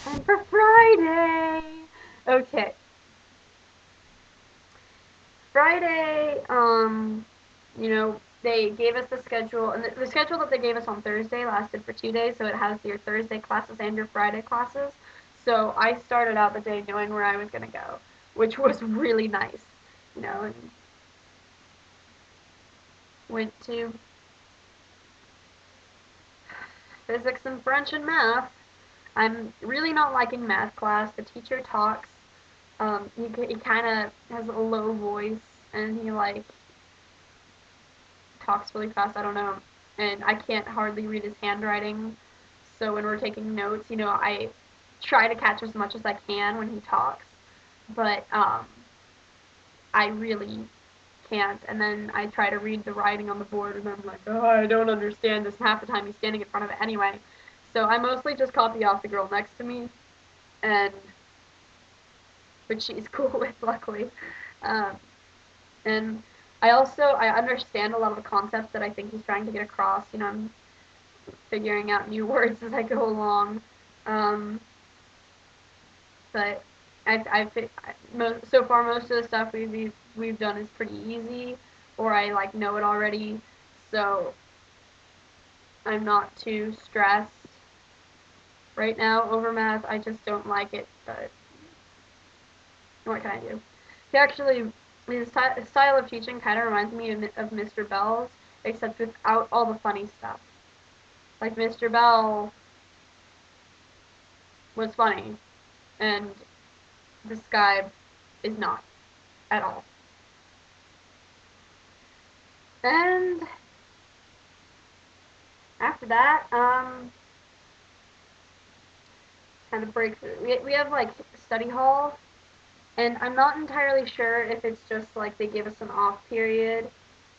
And for Friday, okay, Friday, they gave us the schedule, and the schedule that they gave us on Thursday lasted for 2 days, so it has your Thursday classes and your Friday classes. So I started out the day knowing where I was going to go, which was really nice, and went to physics and French and math. I'm really not liking math class. The teacher talks. He kind of has a low voice, and he talks really fast. I don't know, and I can't hardly read his handwriting. So when we're taking notes, I try to catch as much as I can when he talks, but I really can't. And then I try to read the writing on the board, and I'm like, oh, I don't understand this. And half the time he's standing in front of it anyway. So I mostly just copy off the girl next to me, and which she's cool with, luckily. Um, and I understand a lot of the concepts that I think he's trying to get across. I'm figuring out new words as I go along. Um, but so far most of the stuff we've done is pretty easy, or I know it already. So I'm not too stressed right now over math. I just don't like it, but what can I do? He actually, his style of teaching kind of reminds me of Mr. Bell's, except without all the funny stuff. Like Mr. Bell was funny, and this guy is not at all. And after that, kind of breakthrough. We have study hall, and I'm not entirely sure if it's just they give us an off period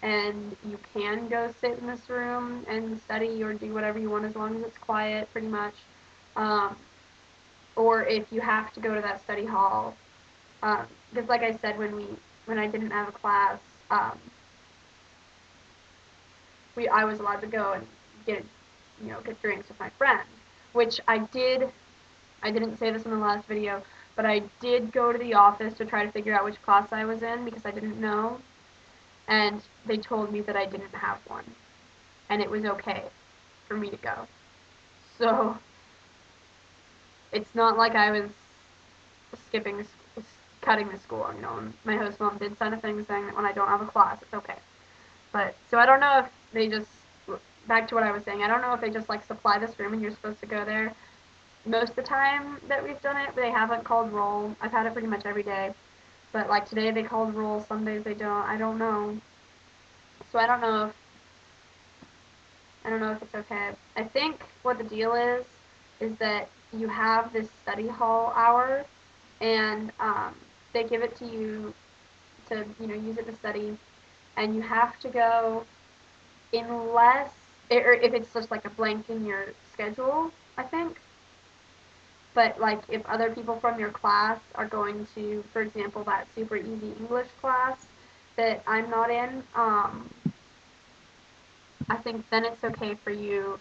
and you can go sit in this room and study or do whatever you want as long as it's quiet, pretty much. Um, or if you have to go to that study hall. Because like I said, when I didn't have a class, I was allowed to go and get drinks with my friend, which I did. I didn't say this in the last video, but I did go to the office to try to figure out which class I was in because I didn't know, and they told me that I didn't have one, and it was okay for me to go. So it's not like I was skipping, cutting the school. My host mom did send a thing saying that when I don't have a class, it's okay. But so I don't know if they just, back to what I was saying, I don't know if they just supply this room and you're supposed to go there. Most of the time that we've done it, they haven't called roll. I've had it pretty much every day. But today they called roll, some days they don't. I don't know. So I don't know if it's okay. I think what the deal is that you have this study hall hour, and they give it to you to use it to study, and you have to go unless or if it's just a blank in your schedule, I think. But if other people from your class are going to, for example, that super easy English class that I'm not in, I think then it's okay for you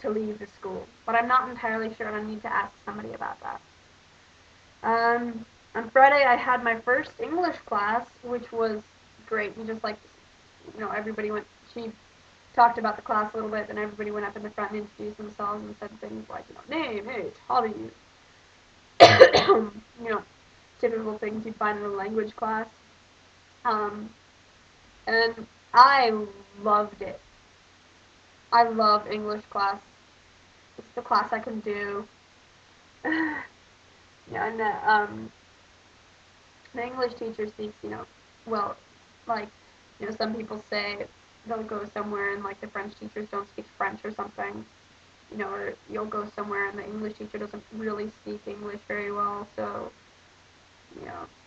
to leave the school. But I'm not entirely sure, and I need to ask somebody about that. On Friday, I had my first English class, which was great. We just everybody went. She talked about the class a little bit, then everybody went up in the front and introduced themselves and said things like, name, age, hobbies, typical things you'd find in a language class. Um, and I loved it. I love English class. It's the class I can do. Yeah, and the English teacher speaks, well, like, some people say they'll go somewhere and the French teachers don't speak French or something, or you'll go somewhere and the English teacher doesn't really speak English very well, so,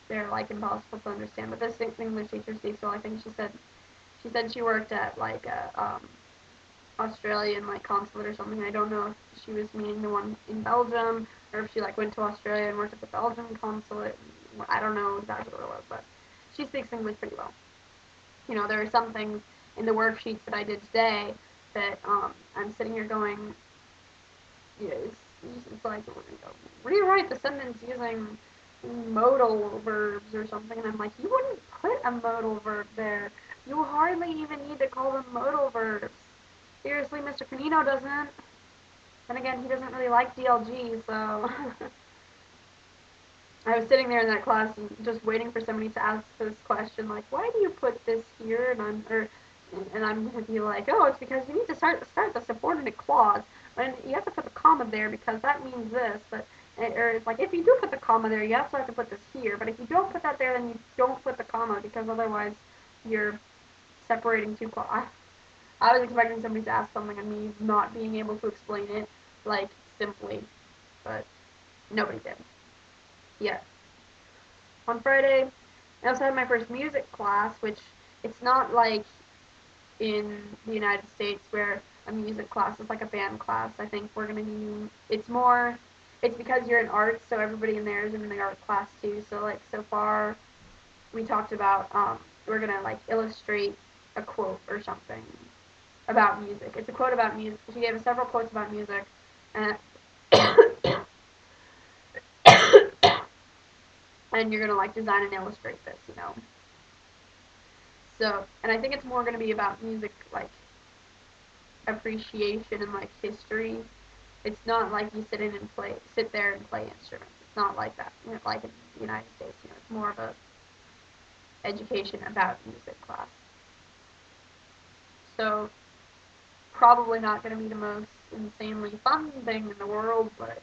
they're impossible to understand. But this English teacher speaks well. I think she said she worked at a Australian consulate or something. I don't know if she was meaning the one in Belgium or if she went to Australia and worked at the Belgian consulate. I don't know exactly what it was, but she speaks English pretty well. There are some things in the worksheets that I did today that I'm sitting here going, It's like, rewrite the sentence using modal verbs or something. And I'm like, you wouldn't put a modal verb there. You hardly even need to call them modal verbs. Seriously, Mr. Canino doesn't. Then again, he doesn't really like DLG, so... I was sitting there in that class and just waiting for somebody to ask this question, like, why do you put this here? And I'm going to be like, oh, it's because you need to start the subordinate clause. And you have to put the comma there because that means this. But or it's like, if you do put the comma there, you also have to put this here. But if you don't put that there, then you don't put the comma because otherwise you're separating two clauses. I was expecting somebody to ask something and me not being able to explain it, like, simply. But nobody did. Yet. On Friday, I also had my first music class, which it's not like in the United States where a music class is like a band class. I think we're going to be, it's because you're in arts, so everybody in there is in the art class too. So like so far, we talked about, we're going to like illustrate a quote or something about music. It's a quote about music. She gave us several quotes about music, and and you're going to like design and illustrate this, you know. So, and I think it's more going to be about music, like, appreciation and, like, history. It's not like you sit there and play instruments. It's not like that, you know, like in the United States, you know, it's more of a education about music class. So, probably not going to be the most insanely fun thing in the world, but,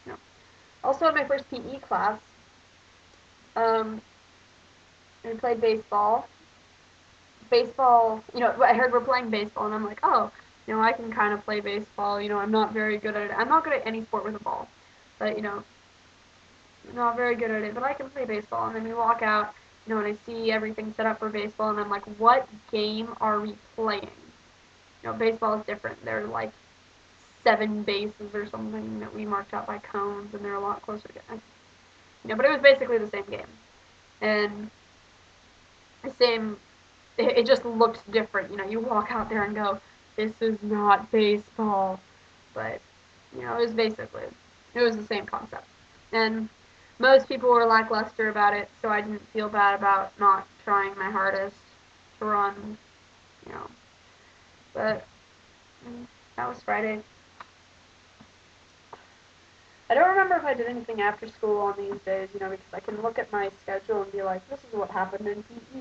you know. Also, in my first PE class, I played baseball, you know, I heard we're playing baseball, and I'm like, oh, you know, I can kind of play baseball. You know, I'm not very good at it. I'm not good at any sport with a ball, but, you know, I'm not very good at it, but I can play baseball. And then we walk out, you know, and I see everything set up for baseball, and I'm like, what game are we playing? You know, baseball is different. There are like 7 bases or something that we marked out by cones, and they're a lot closer together. You know, but it was basically the same game. And the same it just looked different. You know, you walk out there and go, this is not baseball. But, you know, it was the same concept. And most people were lackluster about it, so I didn't feel bad about not trying my hardest to run, you know. But that was Friday. I don't remember if I did anything after school on these days, you know, because I can look at my schedule and be like, this is what happened in PE.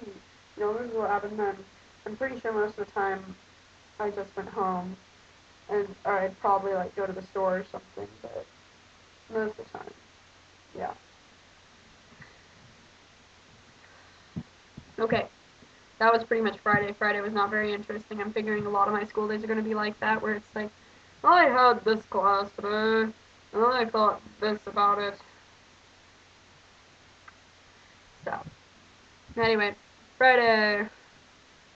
You know, this is what happened then. I'm pretty sure most of the time I just went home, or I'd probably like go to the store or something, but most of the time, yeah. Okay, that was pretty much Friday. Friday was not very interesting. I'm figuring a lot of my school days are going to be like that, where it's like, I had this class today, and I thought this about it. So, anyway, Friday.